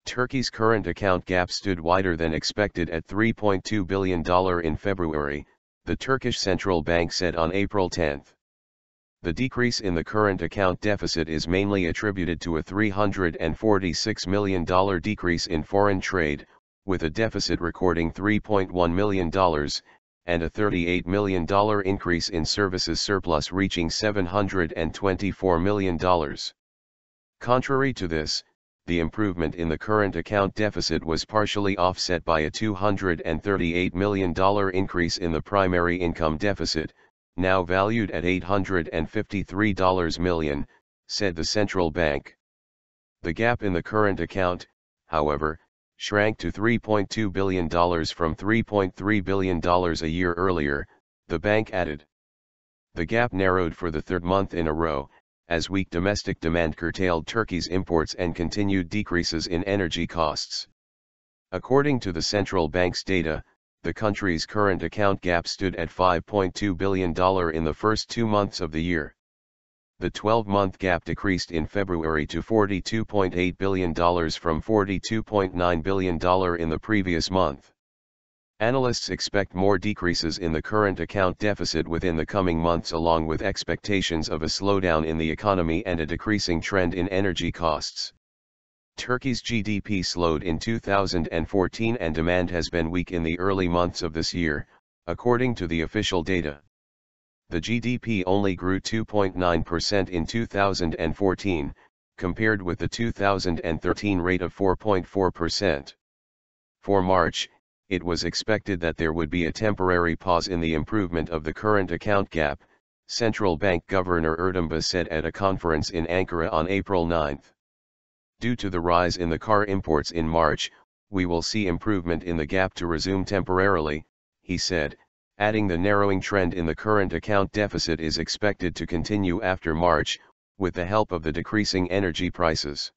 Turkey's current account gap stood wider than expected at $3.2 billion in February, the Turkish Central Bank said on April 10. The decrease in the current account deficit is mainly attributed to a $346 million decrease in foreign trade, with a deficit recording $3.1 million, and a $38 million increase in services surplus reaching $724 million. Contrary to this, the improvement in the current account deficit was partially offset by a $238 million increase in the primary income deficit, now valued at $853 million, said the central bank. The gap in the current account, however, shrank to $3.2 billion from $3.3 billion a year earlier, the bank added. The gap narrowed for the third month in a row, as weak domestic demand curtailed Turkey's imports and continued decreases in energy costs. According to the central bank's data, the country's current account gap stood at $5.2 billion in the first 2 months of the year. The 12-month gap decreased in February to $42.8 billion from $42.9 billion in the previous month. Analysts expect more decreases in the current account deficit within the coming months, along with expectations of a slowdown in the economy and a decreasing trend in energy costs. Turkey's GDP slowed in 2014 and demand has been weak in the early months of this year, according to the official data. The GDP only grew 2.9% in 2014, compared with the 2013 rate of 4.4%. For March, it was expected that there would be a temporary pause in the improvement of the current account gap, Central Bank Governor Erdoğan said at a conference in Ankara on April 9. Due to the rise in the car imports in March, we will see improvement in the gap to resume temporarily, he said, adding the narrowing trend in the current account deficit is expected to continue after March, with the help of the decreasing energy prices.